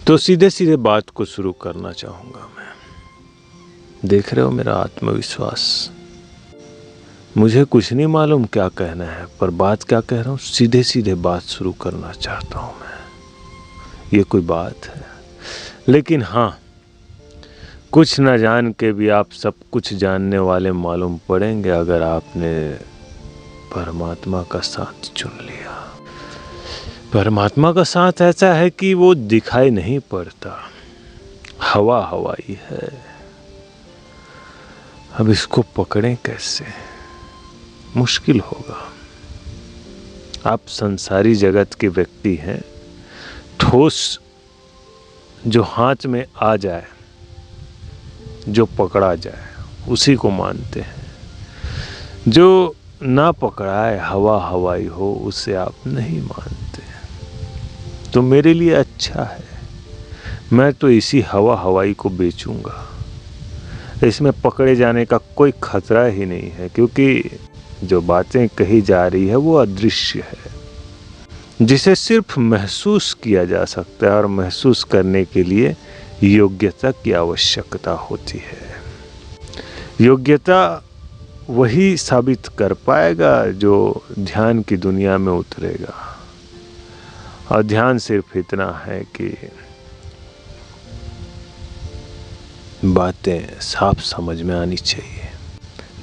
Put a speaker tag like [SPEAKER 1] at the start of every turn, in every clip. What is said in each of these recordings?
[SPEAKER 1] तो सीधे सीधे बात को शुरू करना चाहूँगा मैं। देख रहे हो मेरा आत्मविश्वास। मुझे कुछ नहीं मालूम क्या कहना है, पर बात क्या कह रहा हूँ, सीधे सीधे बात शुरू करना चाहता हूँ मैं। ये कोई बात है? लेकिन हाँ, कुछ न जान के भी आप सब कुछ जानने वाले मालूम पड़ेंगे अगर आपने परमात्मा का साथ चुन लिया। परमात्मा का साथ ऐसा है कि वो दिखाई नहीं पड़ता, हवा हवाई है। अब इसको पकड़ें कैसे? मुश्किल होगा। आप संसारी जगत के व्यक्ति हैं। ठोस जो हाथ में आ जाए, जो पकड़ा जाए, उसी को मानते हैं। जो ना पकड़ाए, हवा हवाई हो, उसे आप नहीं मानते। तो मेरे लिए अच्छा है, मैं तो इसी हवा हवाई को बेचूंगा। इसमें पकड़े जाने का कोई खतरा ही नहीं है, क्योंकि जो बातें कही जा रही है वो अदृश्य है, जिसे सिर्फ महसूस किया जा सकता है, और महसूस करने के लिए योग्यता की आवश्यकता होती है। योग्यता वही साबित कर पाएगा जो ध्यान की दुनिया में उतरेगा। और ध्यान सिर्फ इतना है कि बातें साफ समझ में आनी चाहिए।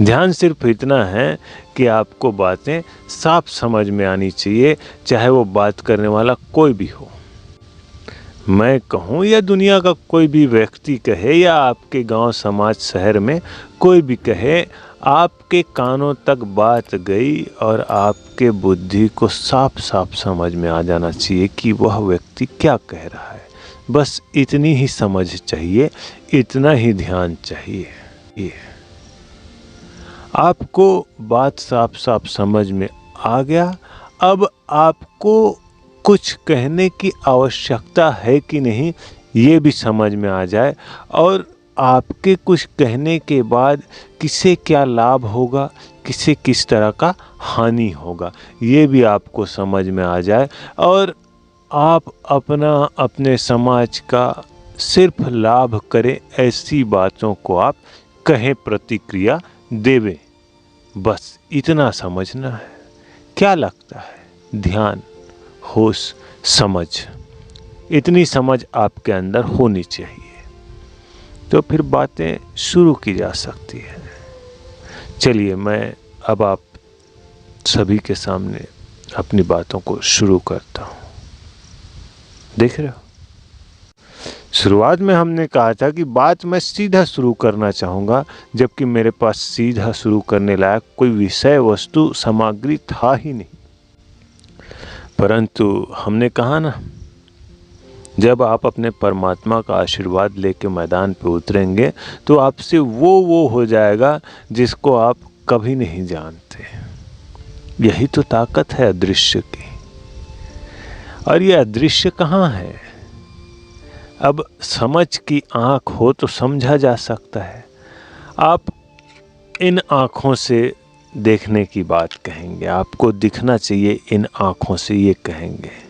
[SPEAKER 1] ध्यान सिर्फ इतना है कि आपको बातें साफ समझ में आनी चाहिए, चाहे वो बात करने वाला कोई भी हो। मैं कहूँ या दुनिया का कोई भी व्यक्ति कहे, या आपके गांव समाज शहर में कोई भी कहे, आपके कानों तक बात गई और आपके बुद्धि को साफ साफ समझ में आ जाना चाहिए कि वह व्यक्ति क्या कह रहा है। बस इतनी ही समझ चाहिए, इतना ही ध्यान चाहिए। ये आपको बात साफ साफ समझ में आ गया। अब आपको कुछ कहने की आवश्यकता है कि नहीं, ये भी समझ में आ जाए, और आपके कुछ कहने के बाद किसे क्या लाभ होगा, किसे किस तरह का हानि होगा, ये भी आपको समझ में आ जाए, और आप अपने समाज का सिर्फ लाभ करें, ऐसी बातों को आप कहें, प्रतिक्रिया देवें। बस इतना समझना है। क्या लगता है? ध्यान, होश, समझ, इतनी समझ आपके अंदर होनी चाहिए, तो फिर बातें शुरू की जा सकती है। चलिए, मैं अब आप सभी के सामने अपनी बातों को शुरू करता हूँ। देख रहे हो, शुरुआत में हमने कहा था कि बात मैं सीधा शुरू करना चाहूँगा, जबकि मेरे पास सीधा शुरू करने लायक कोई विषय वस्तु सामग्री था ही नहीं। परंतु हमने कहा ना, जब आप अपने परमात्मा का आशीर्वाद लेके मैदान पे उतरेंगे तो आपसे वो हो जाएगा जिसको आप कभी नहीं जानते। यही तो ताकत है अदृश्य की। और ये अदृश्य कहाँ है? अब समझ की आँख हो तो समझा जा सकता है। आप इन आँखों से देखने की बात कहेंगे, आपको दिखना चाहिए इन आँखों से, ये कहेंगे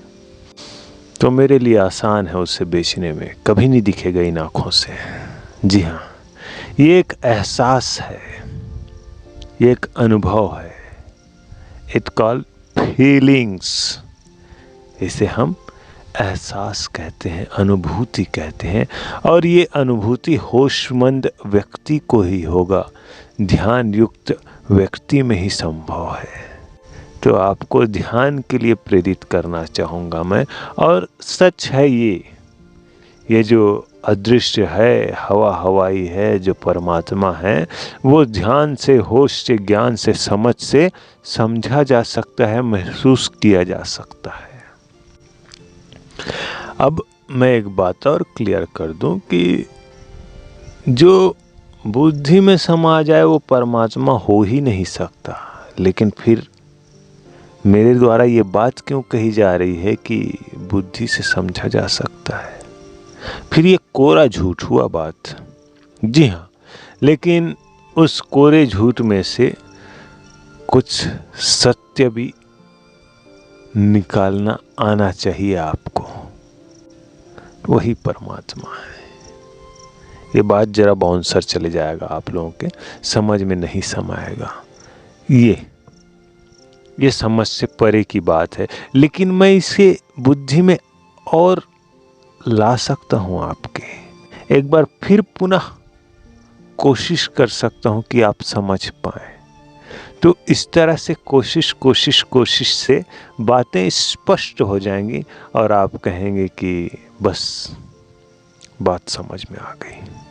[SPEAKER 1] तो मेरे लिए आसान है उसे बेचने में। कभी नहीं दिखेगा इन आँखों से। जी हाँ, ये एक एहसास है, ये एक अनुभव है। It called feelings. इसे हम एहसास कहते हैं, अनुभूति कहते हैं। और ये अनुभूति होशमंद व्यक्ति को ही होगा, ध्यान युक्त व्यक्ति में ही संभव है। तो आपको ध्यान के लिए प्रेरित करना चाहूँगा मैं। और सच है, ये जो अदृश्य है, हवा हवाई है, जो परमात्मा है, वो ध्यान से, होश से, ज्ञान से, समझ से समझा जा सकता है, महसूस किया जा सकता है। अब मैं एक बात और क्लियर कर दूं कि जो बुद्धि में समा जाए वो परमात्मा हो ही नहीं सकता। लेकिन फिर मेरे द्वारा ये बात क्यों कही जा रही है कि बुद्धि से समझा जा सकता है? फिर ये कोरा झूठ हुआ बात। जी हाँ, लेकिन उस कोरे झूठ में से कुछ सत्य भी निकालना आना चाहिए आपको। वही परमात्मा है। ये बात जरा बाउंसर चले जाएगा आप लोगों के समझ में नहीं समाएगा। ये समझ से परे की बात है, लेकिन मैं इसे बुद्धि में और ला सकता हूँ आपके। एक बार फिर पुनः कोशिश कर सकता हूँ कि आप समझ पाए। तो इस तरह से कोशिश से बातें स्पष्ट हो जाएंगी और आप कहेंगे कि बस बात समझ में आ गई।